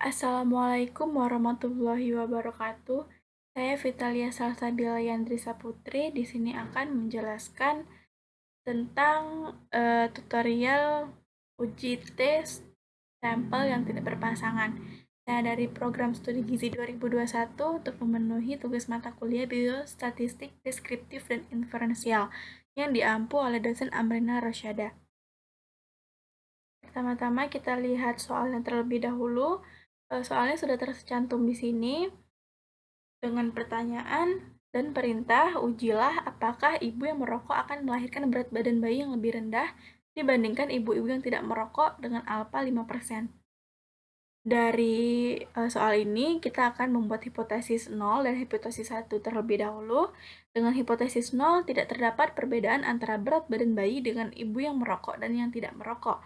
Assalamualaikum warahmatullahi wabarakatuh. Saya Vitalia Salsabila Yandrisa Putri. Di sini akan menjelaskan tentang tutorial uji tes sampel yang tidak berpasangan. Saya dari program studi gizi 2021 untuk memenuhi tugas mata kuliah biostatistik deskriptif dan inferensial yang diampu oleh dosen Amrina Rosyada. Pertama-tama kita lihat soalnya terlebih dahulu. Soalnya sudah tercantum di sini dengan pertanyaan dan perintah, ujilah apakah ibu yang merokok akan melahirkan berat badan bayi yang lebih rendah dibandingkan ibu-ibu yang tidak merokok dengan alfa 5%. Dari soal ini, kita akan membuat hipotesis 0 dan hipotesis 1 terlebih dahulu. Dengan hipotesis 0, tidak terdapat perbedaan antara berat badan bayi dengan ibu yang merokok dan yang tidak merokok.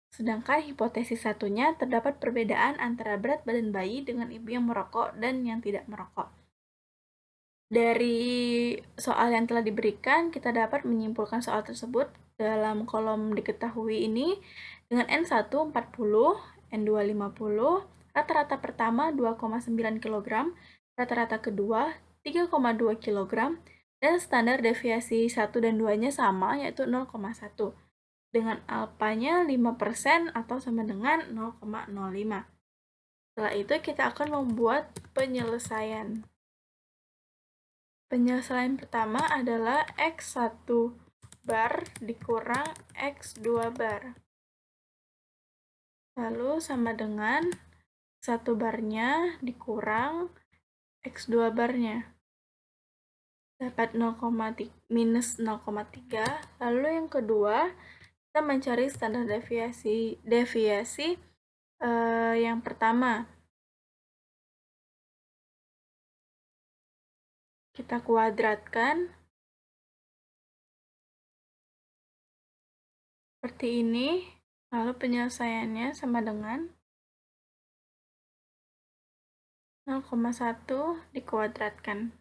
Sedangkan hipotesis satunya terdapat perbedaan antara berat badan bayi dengan ibu yang merokok dan yang tidak merokok. Dari soal yang telah diberikan, kita dapat menyimpulkan soal tersebut dalam kolom diketahui ini dengan N1 40, N2 50, rata-rata pertama 2,9 kg, rata-rata kedua 3,2 kg, dan standar deviasi 1 dan 2-nya sama, yaitu 0,1. Dengan alfanya 5% atau sama dengan 0,05. Setelah itu kita akan membuat penyelesaian. Penyelesaian pertama adalah X1 bar dikurang X2 bar. Lalu sama dengan 1 barnya dikurang X2 barnya. Dapat minus 0,3. Lalu yang kedua, kita mencari standar deviasi yang pertama. Kita kuadratkan seperti ini, lalu penyelesaiannya sama dengan 0,1 dikuadratkan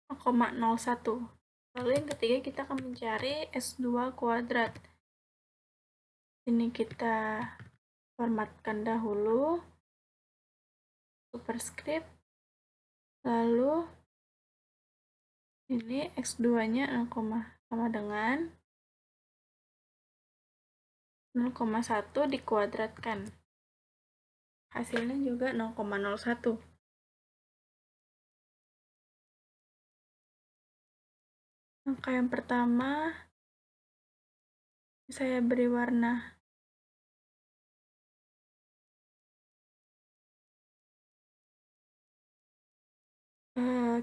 0,01. Lalu yang ketiga kita akan mencari S2 kuadrat. Ini kita formatkan dahulu superscript, lalu ini X2-nya 0, sama dengan 0,1 dikuadratkan. Hasilnya juga 0,01. Angka yang pertama saya beri warna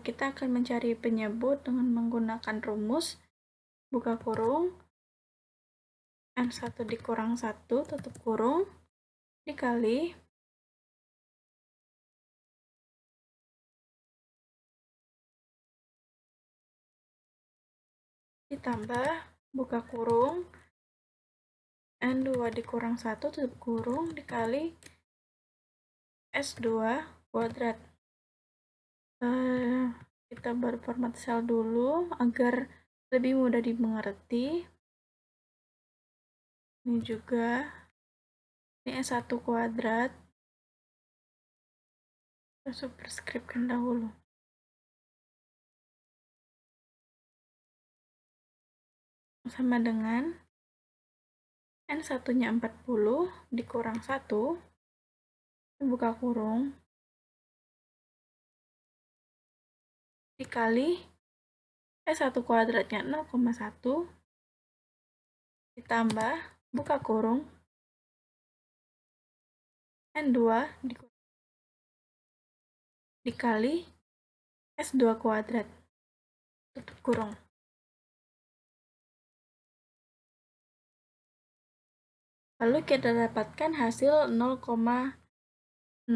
kita akan mencari penyebut dengan menggunakan rumus buka kurung N1 dikurang 1 tutup kurung dikali ditambah buka kurung N2 dikurang 1 tutup kurung dikali S2 kuadrat. Kita berformat sel dulu agar lebih mudah dimengerti. Ini juga, ini S1 kuadrat. Kita superskripkan dahulu. Sama dengan N1-nya 40 dikurang 1, buka kurung, dikali S1 kuadratnya 0,1, ditambah, buka kurung, N2 dikali S2 kuadrat, tutup kurung. Lalu kita dapatkan hasil 0,88.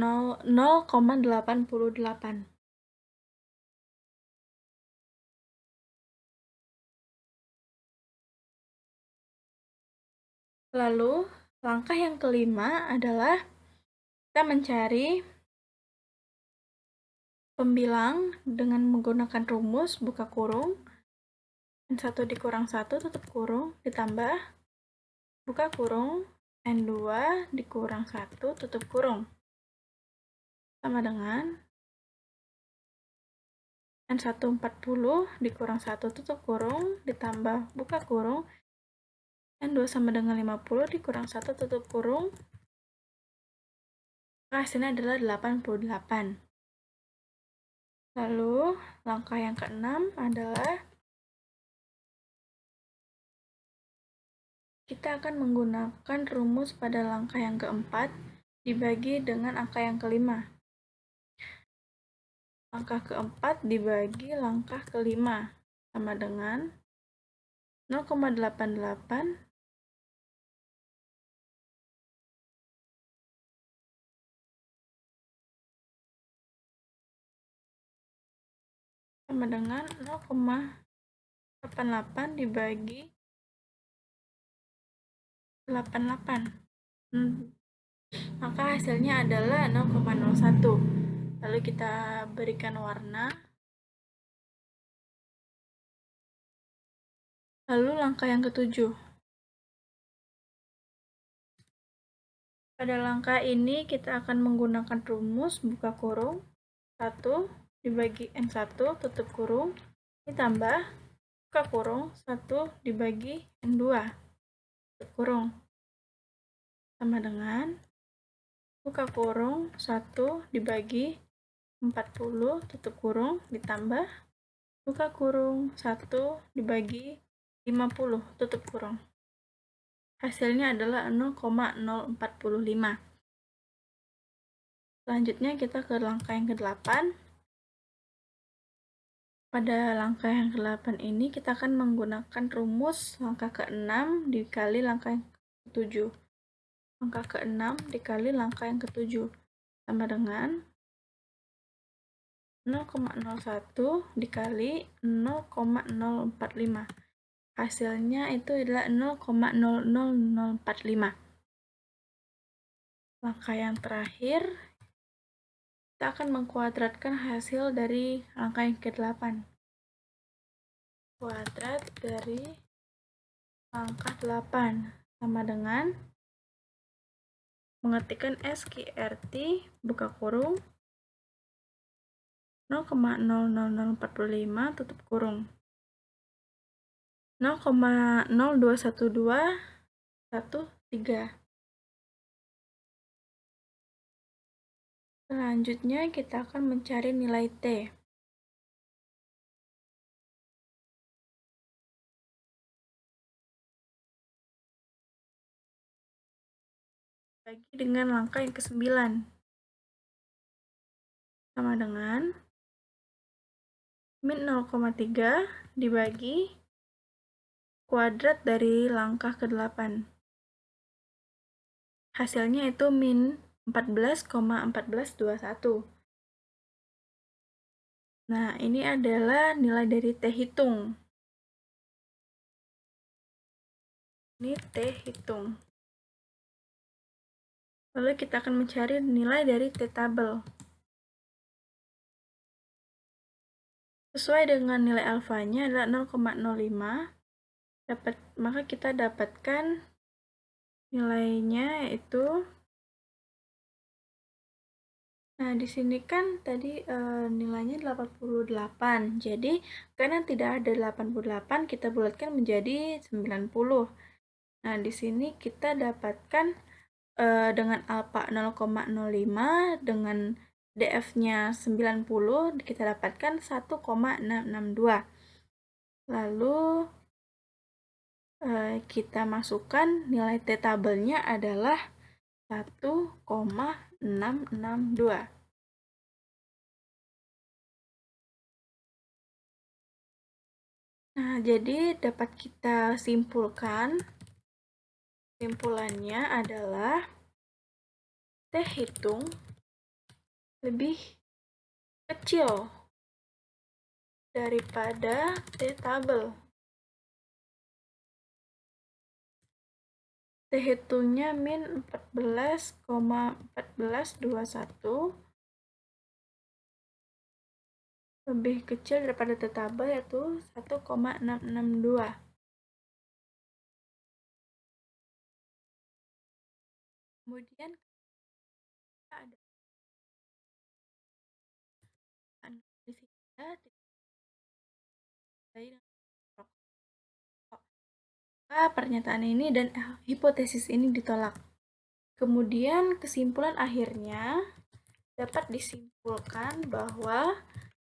Lalu, langkah yang kelima adalah kita mencari pembilang dengan menggunakan rumus buka kurung N1 dikurang 1 tutup kurung ditambah buka kurung N2 dikurang 1 tutup kurung. Sama dengan N1 40 dikurang 1 tutup kurung ditambah buka kurung. N2 sama dengan 50 dikurang 1 tutup kurung. Hasilnya adalah 88. Lalu langkah yang keenam adalah kita akan menggunakan rumus pada langkah yang keempat dibagi dengan angka yang kelima. Langkah keempat dibagi langkah kelima sama dengan 0,88 sama dengan 0,88 dibagi 88. Maka hasilnya adalah 0,01. Lalu kita berikan warna. Lalu langkah yang ketujuh. Pada langkah ini kita akan menggunakan rumus buka kurung 1 dibagi N1 tutup kurung ditambah buka kurung 1 dibagi N2 tutup kurung sama dengan buka kurung 1 dibagi 40 tutup kurung ditambah buka kurung 1 dibagi 50 tutup kurung. Hasilnya adalah 0,045. Selanjutnya kita ke langkah yang ke-8. Pada langkah yang ke-8 ini kita akan menggunakan rumus langkah ke-6 dikali langkah yang ke-7. Langkah ke-6 dikali langkah yang ke-7 sama dengan 0,01 dikali 0,045. Hasilnya itu adalah 0,00045. Langkah yang terakhir, kita akan mengkuadratkan hasil dari langkah yang ke-8. Kuadrat dari langkah 8 sama dengan mengetikkan SQRT buka kurung 0,00045 tutup kurung 0,0212113. Selanjutnya kita akan mencari nilai T. Bagi dengan langkah yang ke-9. Sama dengan min 0,3 dibagi kuadrat dari langkah ke-8. Hasilnya itu min 14,1421. Nah, ini adalah nilai dari T hitung. Ini T hitung. Lalu kita akan mencari nilai dari T tabel. Sesuai dengan nilai alfanya adalah 0,05. Maka kita dapatkan nilainya yaitu, nah di sini kan tadi nilainya 88. Jadi karena tidak ada 88, kita bulatkan menjadi 90. Nah, di sini kita dapatkan dengan alfa 0,05 dengan DF-nya 90, kita dapatkan 1,662. Lalu kita masukkan nilai T tabelnya adalah 1,662. Nah, jadi dapat kita simpulkan, simpulannya adalah T hitung lebih kecil daripada T tabel. T hitungnya min 14,1421 lebih kecil daripada T tabel yaitu 1,662. Kemudian ada kondisi Anda tidak sesuai dengan merokok. Maka pernyataan ini dan hipotesis ini ditolak. Kemudian kesimpulan akhirnya dapat disimpulkan bahwa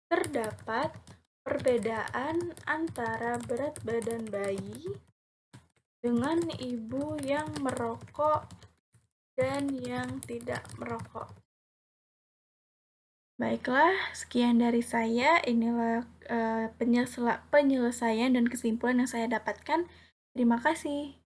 terdapat perbedaan antara berat badan bayi dengan ibu yang merokok dan yang tidak merokok. Baiklah, sekian dari saya. Inilah penyelesaian dan kesimpulan yang saya dapatkan. Terima kasih.